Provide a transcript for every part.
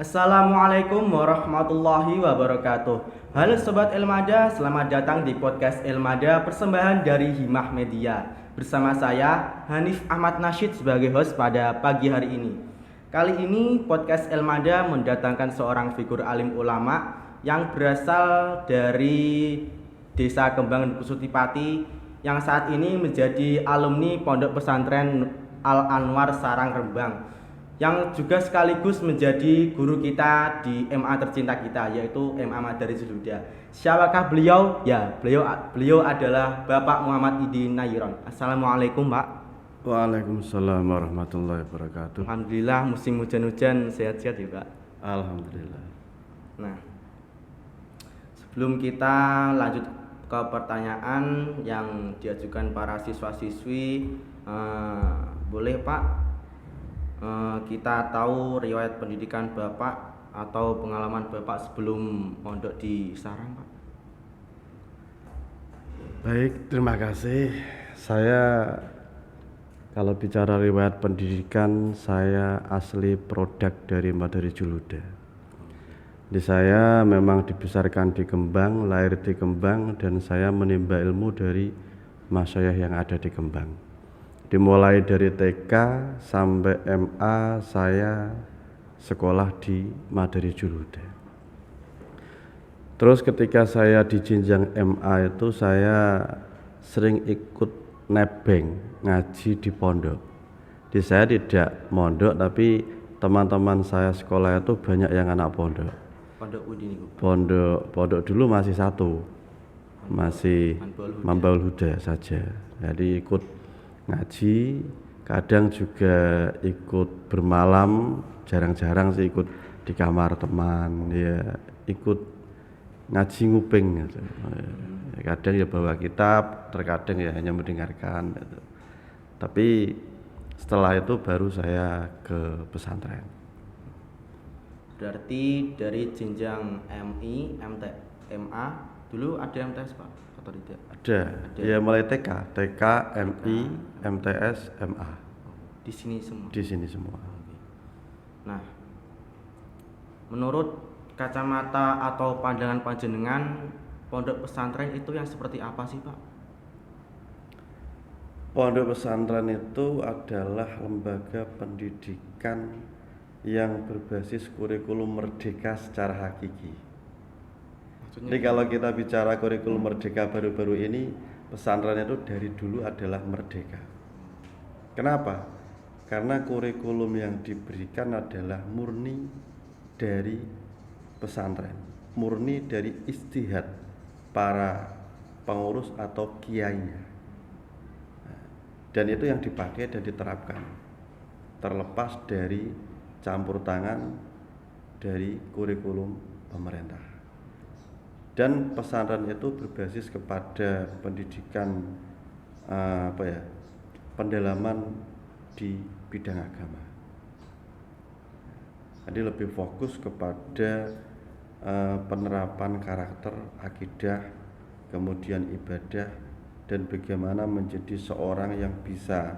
Assalamualaikum warahmatullahi wabarakatuh. Halo Sobat Elmada, selamat datang di podcast Elmada persembahan dari Himah Media. Bersama saya Hanif Ahmad Nasyid sebagai host pada pagi hari ini. Kali ini podcast Elmada mendatangkan seorang figur alim ulama yang berasal dari Desa Kembang Kusutipati yang saat ini menjadi alumni Pondok Pesantren Al Anwar Sarang Rembang, yang juga sekaligus menjadi guru kita di MA tercinta kita, yaitu MA Madarijul Huda. Siapakah beliau? Ya, beliau adalah Bapak Muhammad Idi Nayron. Assalamualaikum, Pak. Waalaikumsalam warahmatullahi wabarakatuh. Alhamdulillah musim hujan-hujan sehat-sehat ya, Pak. Alhamdulillah. Nah, sebelum kita lanjut ke pertanyaan yang diajukan para siswa-siswi, boleh Pak kita tahu riwayat pendidikan Bapak atau pengalaman Bapak sebelum mondok di Sarang, Pak? Baik, terima kasih. Saya kalau bicara riwayat pendidikan, saya asli produk dari Madarijul Huda. Jadi saya memang dibesarkan di Kembang, lahir di Kembang, dan saya menimba ilmu dari masyayikh yang ada di Kembang. Dimulai dari TK sampai MA saya sekolah di Madarijul Huda. Terus ketika saya di jenjang MA itu saya sering ikut nebeng ngaji di pondok. Di saya tidak mondok, tapi teman-teman saya sekolah itu banyak yang anak pondok. Pondok Udi niku. Pondok dulu masih satu, masih Mambaul Huda saja. Jadi ikut ngaji, kadang juga ikut bermalam, jarang-jarang sih ikut di kamar teman, ya ikut ngaji nguping gitu. Kadang ya bawa kitab, terkadang ya hanya mendengarkan gitu. Tapi setelah itu baru saya ke pesantren. Berarti dari jenjang MI, MA dulu ada MTS, Pak, atau tidak? Ada. Ya mulai TK, MI, MTS, MA. Di sini semua. Di sini semua. Nah, menurut kacamata atau pandangan panjenengan, pondok pesantren itu yang seperti apa sih, Pak? Pondok pesantren itu adalah lembaga pendidikan yang berbasis kurikulum merdeka secara hakiki. Maksudnya Jadi kalau kita bicara kurikulum merdeka baru-baru ini, pesantren itu dari dulu adalah merdeka. Kenapa? Karena kurikulum yang diberikan adalah murni dari pesantren, murni dari ijtihad para pengurus atau kiainya. Dan itu yang dipakai dan diterapkan, terlepas dari campur tangan dari kurikulum pemerintah. Dan pesantren itu berbasis kepada pendidikan pendalaman di bidang agama. Jadi lebih fokus kepada penerapan karakter, akidah, kemudian ibadah, dan bagaimana menjadi seorang yang bisa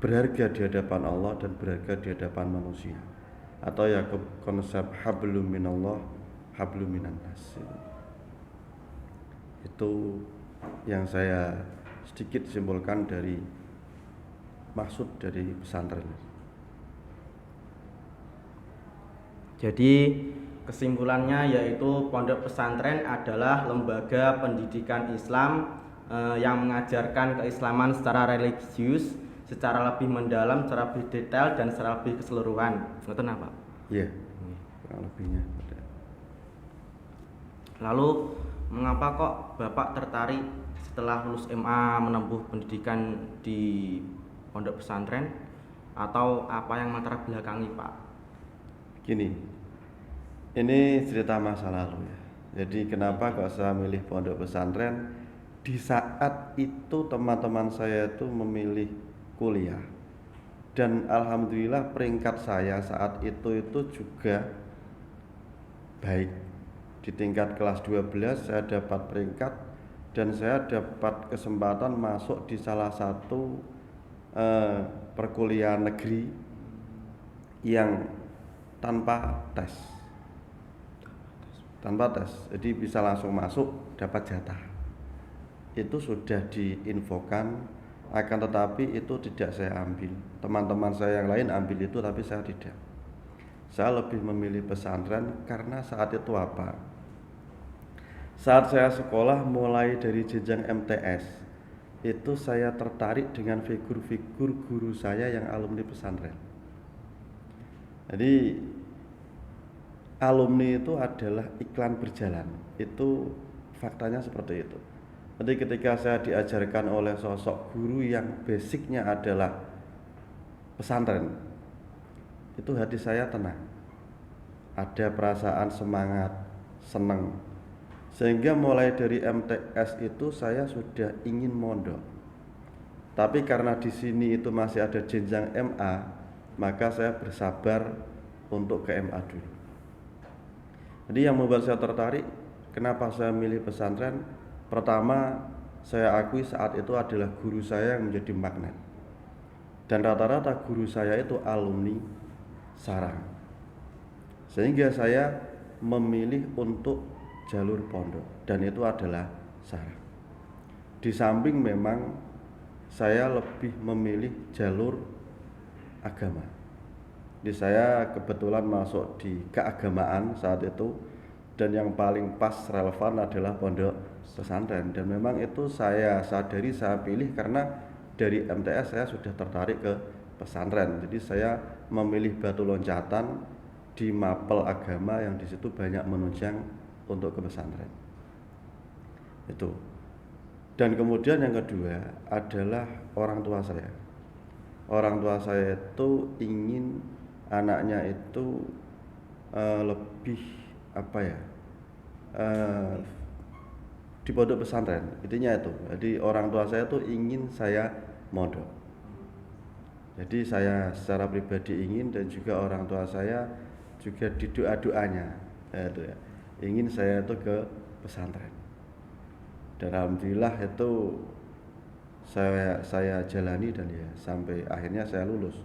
berharga di hadapan Allah dan berharga di hadapan manusia, atau ya konsep hablum minallah hablum minan nas. Itu yang saya sedikit simpulkan dari maksud dari pesantren. Jadi kesimpulannya yaitu pondok pesantren adalah lembaga pendidikan Islam yang mengajarkan keislaman secara religius, secara lebih mendalam, secara lebih detail, dan secara lebih keseluruhan. Ngoten apa? Iya, kurang lebihnya. Lalu mengapa kok Bapak tertarik setelah lulus MA menempuh pendidikan di pondok pesantren, atau apa yang melatar belakangi, Pak? Gini, ini cerita masa lalu ya. Jadi kenapa kok saya milih pondok pesantren? Di saat itu teman-teman saya itu memilih kuliah, dan alhamdulillah peringkat saya saat itu juga baik. Di tingkat kelas 12 saya dapat peringkat, dan saya dapat kesempatan masuk di salah satu perkuliahan negeri yang tanpa tes. Jadi bisa langsung masuk dapat jatah. Itu sudah diinfokan, akan tetapi itu tidak saya ambil. Teman-teman saya yang lain ambil itu, tapi saya tidak. Saya lebih memilih pesantren karena saat itu apa? Saat saya sekolah mulai dari jenjang MTS, itu saya tertarik dengan figur-figur guru saya yang alumni pesantren. Jadi alumni itu adalah iklan berjalan. Itu faktanya seperti itu. Jadi ketika saya diajarkan oleh sosok guru yang basicnya adalah pesantren, itu hati saya tenang. Ada perasaan semangat, senang. Sehingga mulai dari MTS itu saya sudah ingin mondok. Tapi karena di sini itu masih ada jenjang MA, maka saya bersabar untuk ke MA dulu. Jadi yang membuat saya tertarik, kenapa saya milih pesantren? Pertama, saya akui saat itu adalah guru saya yang menjadi magnet. Dan rata-rata guru saya itu alumni sarang. Sehingga saya memilih untuk jalur pondok, dan itu adalah sarang. Di samping memang saya lebih memilih jalur agama. Jadi saya kebetulan masuk di keagamaan saat itu, dan yang paling pas relevan adalah pondok pesantren. Dan memang itu saya sadari, saya pilih karena dari MTS saya sudah tertarik ke pesantren. Jadi saya memilih batu loncatan di mapel agama yang di situ banyak menunjang untuk ke pesantren. Itu. Dan kemudian yang kedua adalah orang tua saya. Orang tua saya itu ingin anaknya itu lebih di pondok pesantren, intinya itu. Jadi orang tua saya tuh ingin saya mondok. Jadi saya secara pribadi ingin, dan juga orang tua saya juga di doa-doanya itu ya, ingin saya itu ke pesantren. Dan alhamdulillah itu saya jalani, dan ya sampai akhirnya saya lulus.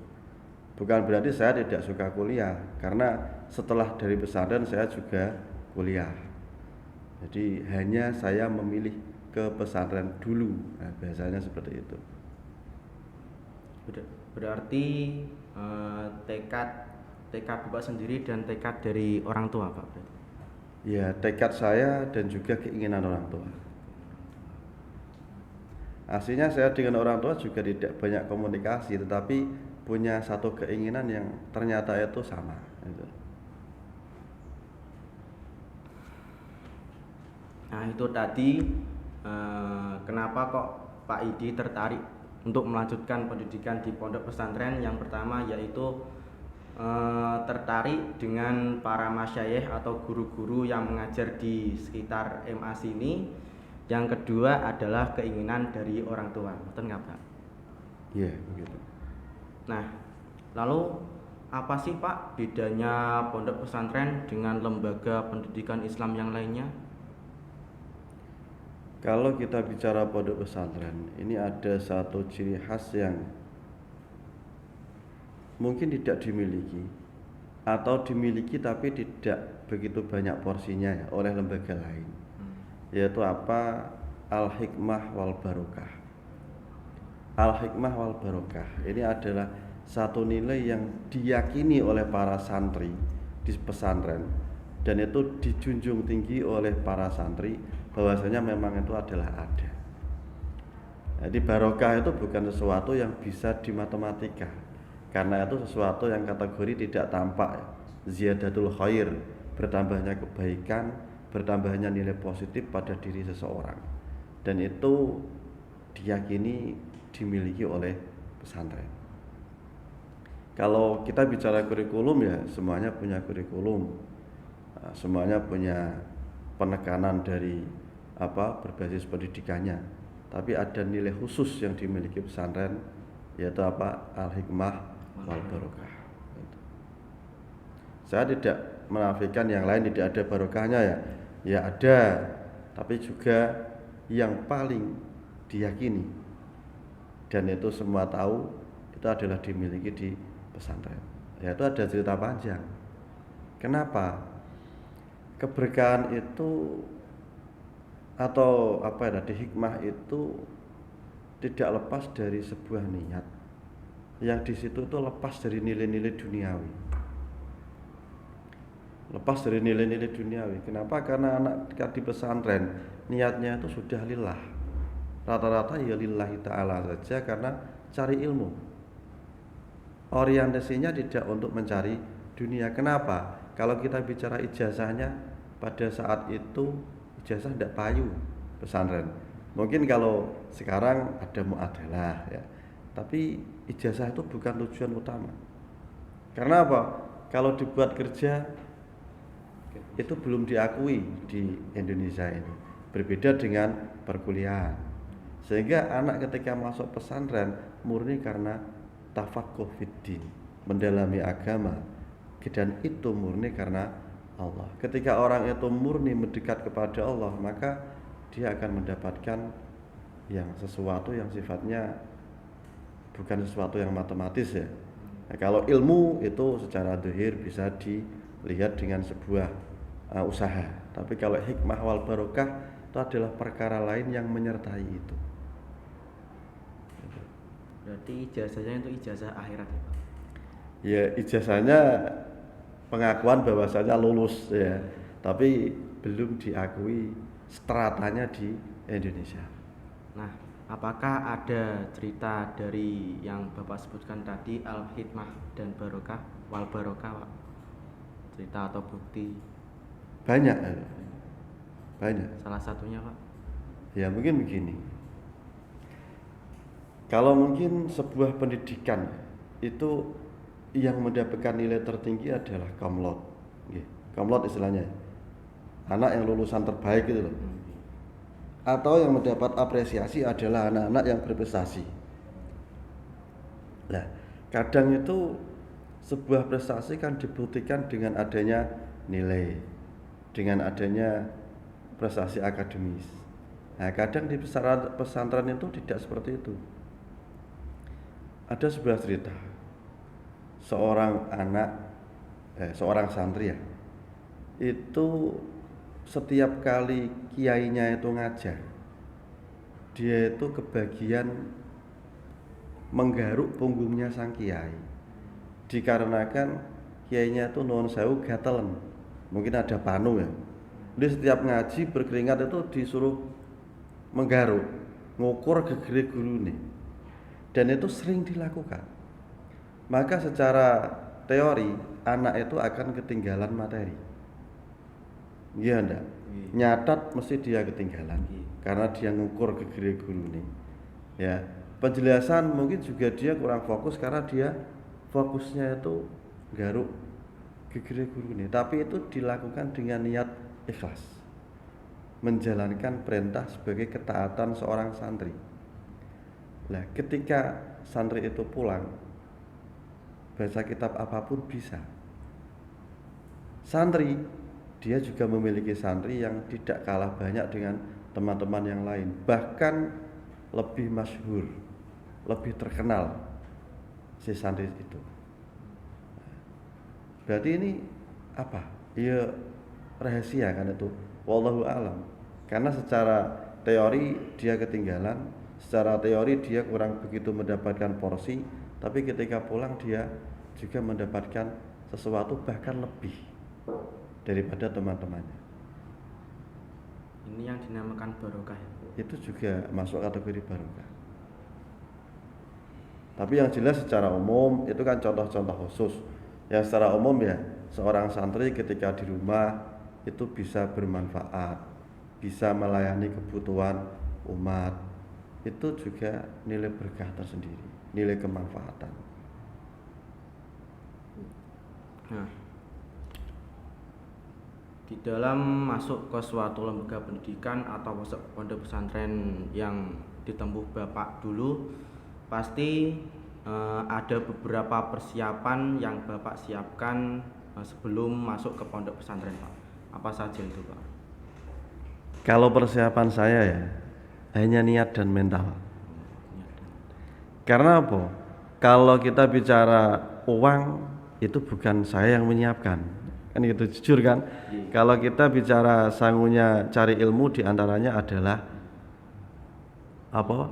Bukan berarti saya tidak suka kuliah, karena setelah dari pesantren saya juga kuliah. Jadi hanya saya memilih ke pesantren dulu. Nah, biasanya seperti itu. Berarti tekad Bapak sendiri dan tekad dari orang tua, Pak? Ya, tekad saya dan juga keinginan orang tua. Aslinya saya dengan orang tua juga tidak banyak komunikasi, tetapi punya satu keinginan yang ternyata itu sama. Nah, itu tadi kenapa kok Pak Idi tertarik untuk melanjutkan pendidikan di pondok pesantren? Yang pertama yaitu tertarik dengan para masyayikh atau guru-guru yang mengajar di sekitar MA sini. Yang kedua adalah keinginan dari orang tua. Betul nggak, Pak? Iya, begitu. Nah, lalu apa sih, Pak, bedanya pondok pesantren dengan lembaga pendidikan Islam yang lainnya? Kalau kita bicara pondok pesantren, ini ada satu ciri khas yang mungkin tidak dimiliki, atau dimiliki tapi tidak begitu banyak porsinya ya, oleh lembaga lain. Yaitu apa? Al-hikmah wal barokah. Al-hikmah wal barokah ini adalah satu nilai yang diyakini oleh para santri di pesantren, dan itu dijunjung tinggi oleh para santri, bahwasanya memang itu adalah ada. Jadi barokah itu bukan sesuatu yang bisa dimatematika, karena itu sesuatu yang kategori tidak tampak. Ziyadatul khair, bertambahnya kebaikan, bertambahnya nilai positif pada diri seseorang, dan itu diyakini dimiliki oleh pesantren. Kalau kita bicara kurikulum, ya semuanya punya kurikulum, semuanya punya penekanan dari berbasis pendidikannya, tapi ada nilai khusus yang dimiliki pesantren, yaitu al-hikmah wal barokah. Saya tidak menafikan yang lain tidak ada barokahnya, ya ada, tapi juga yang paling diyakini dan itu semua tahu, itu adalah dimiliki di pesantren. Ya itu ada cerita panjang. Kenapa? Keberkahan itu atau apa ya tadi, hikmah itu tidak lepas dari sebuah niat yang di situ itu lepas dari nilai-nilai duniawi. Lepas dari nilai-nilai duniawi. Kenapa? Karena anak ketika di pesantren niatnya itu sudah lillah. Rata-rata ya lillahi ta'ala saja karena cari ilmu. Orientasinya tidak untuk mencari dunia. Kenapa? Kalau kita bicara ijazahnya, pada saat itu ijazah tidak payu pesantren. Mungkin kalau sekarang ada muadalah ya. Tapi ijazah itu bukan tujuan utama. Karena apa? Kalau dibuat kerja itu belum diakui di Indonesia ini. Berbeda dengan perkuliahan. Sehingga anak ketika masuk pesantren murni karena tafaqquh fiddin, mendalami agama, dan itu murni karena Allah. Ketika orang itu murni mendekat kepada Allah, maka dia akan mendapatkan yang sesuatu yang sifatnya bukan sesuatu yang matematis ya. Nah, kalau ilmu itu secara zahir bisa dilihat dengan sebuah usaha. Tapi kalau hikmah wal barokah itu adalah perkara lain yang menyertai itu. Berarti ijazahnya itu ijazah akhirat ya Pak? Ya ijazahnya pengakuan bahwasanya lulus ya, tapi belum diakui stratanya di Indonesia. Nah, apakah ada cerita dari yang Bapak sebutkan tadi al-hikmah dan barokah, wal barokah Pak? Cerita atau bukti? Banyak. Salah satunya Pak? Ya mungkin begini. Kalau mungkin sebuah pendidikan itu yang mendapatkan nilai tertinggi adalah komlot. Komlot istilahnya. Anak yang lulusan terbaik itu loh. Atau yang mendapat apresiasi adalah anak-anak yang berprestasi. Nah, kadang itu sebuah prestasi kan dibuktikan dengan adanya nilai, dengan adanya prestasi akademis. Nah, kadang di pesantren itu tidak seperti itu. Ada sebuah cerita, seorang santri ya, itu setiap kali kiainya itu ngajar, dia itu kebagian menggaruk punggungnya sang kiai, dikarenakan kiainya itu nuwun sewu gatelen, mungkin ada panu ya. Dia setiap ngaji berkeringat itu disuruh menggaruk, ngukur gegere gurune. Dan itu sering dilakukan. Maka secara teori anak itu akan ketinggalan materi. Iya enggak? Nyatat mesti dia ketinggalan karena dia ngukur gegere gurune. Ya, penjelasan mungkin juga dia kurang fokus karena dia fokusnya itu garuk gegere gurune. Tapi itu dilakukan dengan niat ikhlas. Menjalankan perintah sebagai ketaatan seorang santri. Nah, ketika santri itu pulang, baca kitab apapun bisa. Santri, dia juga memiliki santri yang tidak kalah banyak dengan teman-teman yang lain, bahkan lebih masyhur, lebih terkenal si santri itu. Berarti ini apa? Ya rahasia kan itu. Wallahu a'lam. Karena secara teori dia ketinggalan. Secara teori dia kurang begitu mendapatkan porsi, tapi ketika pulang dia juga mendapatkan sesuatu bahkan lebih daripada teman-temannya. Ini yang dinamakan barokah ya? Itu juga masuk kategori barokah. Tapi yang jelas secara umum itu kan contoh-contoh khusus. Yang secara umum ya seorang santri ketika di rumah itu bisa bermanfaat, bisa melayani kebutuhan umat. Itu juga nilai berkah tersendiri, nilai kemanfaatan. Nah, di dalam masuk ke suatu lembaga pendidikan atau pondok pesantren yang ditempuh Bapak dulu, pasti ada beberapa persiapan yang Bapak siapkan sebelum masuk ke pondok pesantren Pak. Apa saja itu Pak? Kalau persiapan saya ya hanya niat dan mental. Karena apa? Kalau kita bicara uang itu bukan saya yang menyiapkan. Kan gitu, jujur kan? Kalau kita bicara sangunya cari ilmu, diantaranya adalah apa?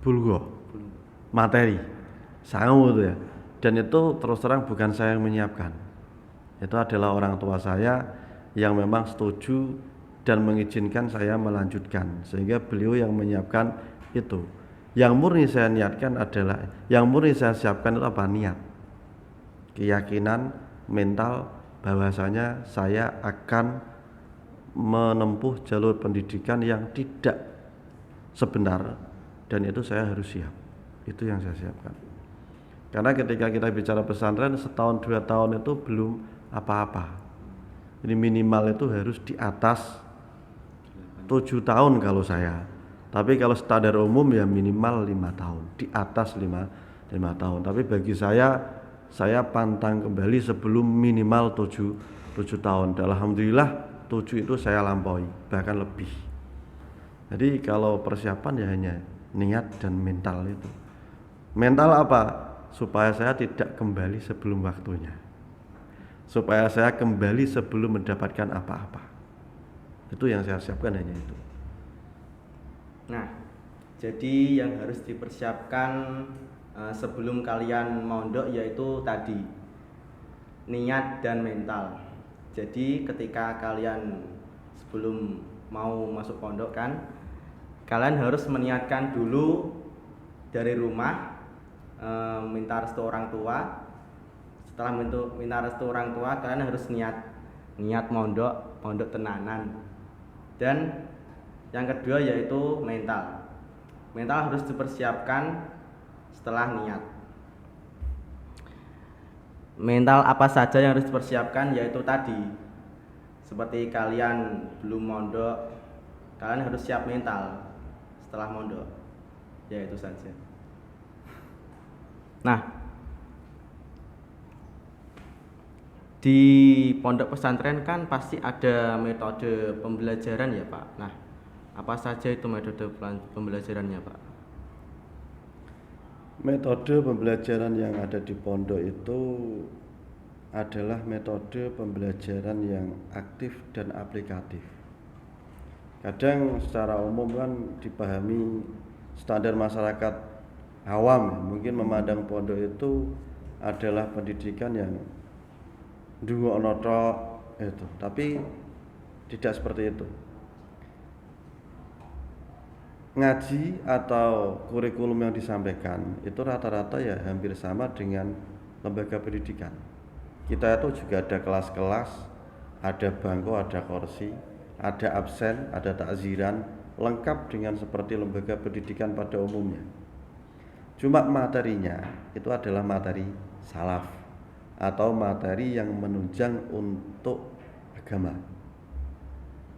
Bulgo, materi, sangu itu ya. Dan itu terus terang bukan saya yang menyiapkan. Itu adalah orang tua saya yang memang setuju dan mengizinkan saya melanjutkan, sehingga beliau yang menyiapkan itu. Yang murni saya niatkan adalah, yang murni saya siapkan itu apa? Niat, keyakinan, mental bahwasanya saya akan menempuh jalur pendidikan yang tidak sebentar, dan itu saya harus siap. Itu yang saya siapkan. Karena ketika kita bicara pesantren, setahun 2 tahun itu belum apa-apa. Ini minimal itu harus di atas 7 tahun kalau saya. Tapi kalau standar umum ya minimal 5 tahun, di atas 5 tahun. Tapi bagi saya pantang kembali sebelum minimal 7 tahun. Dan alhamdulillah 7 itu saya lampaui, bahkan lebih. Jadi kalau persiapan ya hanya niat dan mental itu. Mental apa? Supaya saya tidak kembali sebelum waktunya, supaya saya kembali sebelum mendapatkan apa-apa. Itu yang saya siapkan, hanya itu. Nah, jadi yang harus dipersiapkan sebelum kalian mondok yaitu tadi niat dan mental. Jadi ketika kalian sebelum mau masuk pondok kan, kalian harus meniatkan dulu dari rumah, minta restu orang tua. Setelah minta restu orang tua, kalian harus niat mondok tenanan. Dan yang kedua yaitu mental harus dipersiapkan setelah niat. Mental apa saja yang harus dipersiapkan, yaitu tadi seperti kalian belum mondok, kalian harus siap mental setelah mondok, ya itu saja. Nah, di pondok pesantren kan pasti ada metode pembelajaran ya Pak. Nah, apa saja itu metode pembelajarannya Pak? Metode pembelajaran yang ada di pondok itu adalah metode pembelajaran yang aktif dan aplikatif. Kadang secara umum kan dipahami standar masyarakat awam ya, mungkin memandang pondok itu adalah pendidikan yang ndungokno tok itu, tapi tidak seperti itu. Ngaji atau kurikulum yang disampaikan itu rata-rata ya hampir sama dengan lembaga pendidikan. Kita itu juga ada kelas-kelas, ada bangku, ada kursi, ada absen, ada takziran, lengkap dengan seperti lembaga pendidikan pada umumnya. Cuma materinya itu adalah materi salaf atau materi yang menunjang untuk agama.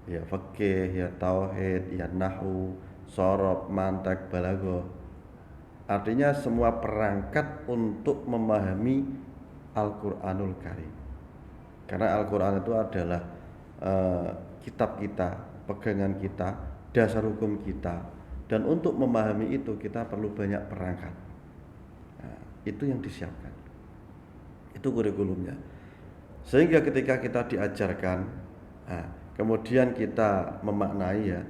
Ya fikih, ya tauhid, ya nahwu, shorof, mantek, balaghah. Artinya semua perangkat untuk memahami Al-Qur'anul Karim. Karena Al-Qur'an itu adalah kitab kita, pegangan kita, dasar hukum kita. Dan untuk memahami itu kita perlu banyak perangkat. Nah, itu yang disiapkan. Itu kurikulumnya. Sehingga ketika kita diajarkan, kemudian kita memaknai ya,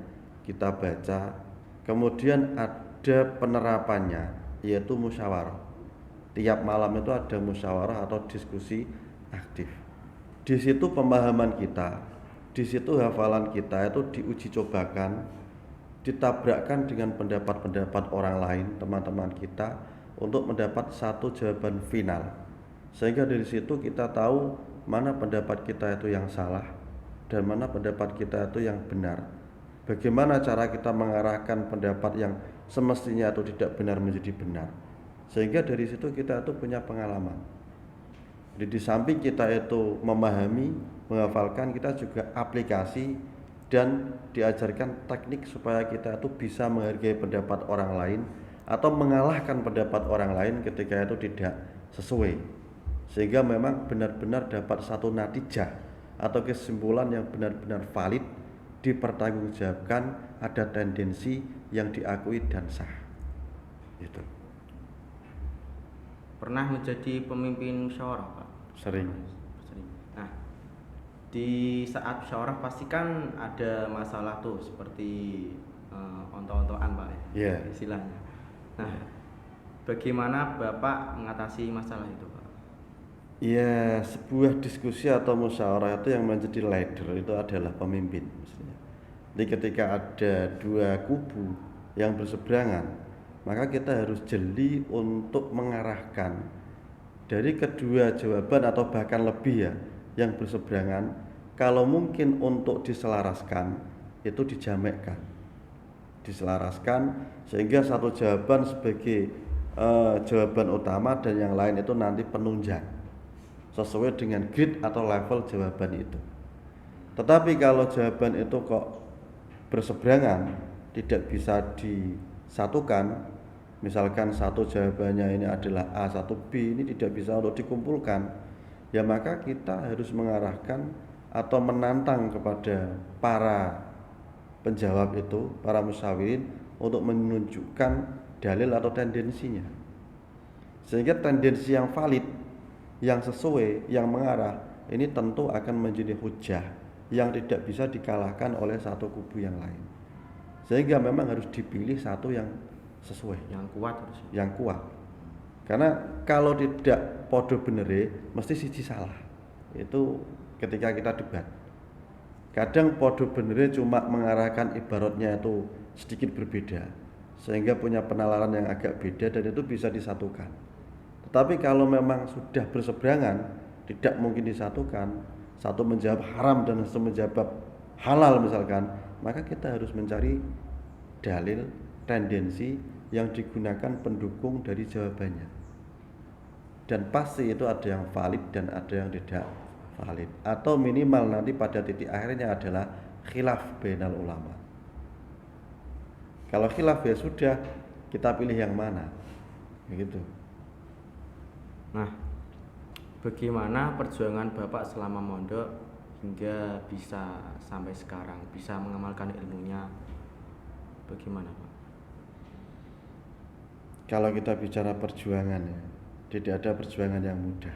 kita baca, kemudian ada penerapannya, yaitu musyawarah. Tiap malam itu ada musyawarah atau diskusi aktif. Di situ pemahaman kita, di situ hafalan kita itu diuji cobakan, ditabrakkan dengan pendapat-pendapat orang lain, teman-teman kita, untuk mendapat satu jawaban final. Sehingga dari situ kita tahu mana pendapat kita itu yang salah dan mana pendapat kita itu yang benar. Bagaimana cara kita mengarahkan pendapat yang semestinya itu tidak benar menjadi benar. Sehingga dari situ kita itu punya pengalaman. Jadi di samping kita itu memahami, menghafalkan, kita juga aplikasi dan diajarkan teknik supaya kita itu bisa menghargai pendapat orang lain atau mengalahkan pendapat orang lain ketika itu tidak sesuai, sehingga memang benar-benar dapat satu natijah atau kesimpulan yang benar-benar valid, dipertanggungjawabkan, ada tendensi yang diakui dan sah. Itu. pernah menjadi pemimpin musyawarah, Pak? Sering. Nah, di saat musyawarah pasti kan ada masalah tuh seperti onto-ontoan, Pak, Iya. istilahnya. Nah, bagaimana Bapak mengatasi masalah itu, Pak? Ya, sebuah diskusi atau musyawarah itu yang menjadi leader itu adalah pemimpin maksudnya. Jadi ketika ada dua kubu yang berseberangan, maka kita harus jeli untuk mengarahkan dari kedua jawaban atau bahkan lebih ya yang berseberangan, kalau mungkin untuk diselaraskan itu diselaraskan sehingga satu jawaban sebagai jawaban utama dan yang lain itu nanti penunjang sesuai dengan grade atau level jawaban itu. Tetapi kalau jawaban itu kok berseberangan, tidak bisa disatukan, misalkan satu jawabannya ini adalah A, satu B, ini tidak bisa untuk dikumpulkan, ya maka kita harus mengarahkan atau menantang kepada para penjawab itu, para musyawirin untuk menunjukkan dalil atau tendensinya. Sehingga tendensi yang valid, yang sesuai, yang mengarah, ini tentu akan menjadi hujah yang tidak bisa dikalahkan oleh satu kubu yang lain. Sehingga memang harus dipilih satu yang sesuai, yang kuat harus. Yang kuat. Karena kalau tidak podo benere, mesti siji salah. Itu ketika kita debat. Kadang podo benere cuma mengarahkan ibaratnya itu sedikit berbeda, sehingga punya penalaran yang agak beda dan itu bisa disatukan. Tetapi kalau memang sudah berseberangan, tidak mungkin disatukan, satu menjawab haram dan satu menjawab halal misalkan, maka kita harus mencari dalil, tendensi yang digunakan pendukung dari jawabannya. Dan pasti itu ada yang valid dan ada yang tidak valid, atau minimal nanti pada titik akhirnya adalah khilaf bainal ulama. Kalau khilaf ya sudah, kita pilih yang mana, begitu. Nah, bagaimana perjuangan Bapak selama mondok hingga bisa sampai sekarang, bisa mengamalkan ilmunya? Bagaimana, Pak? Kalau kita bicara perjuangan ya, tidak ada perjuangan yang mudah.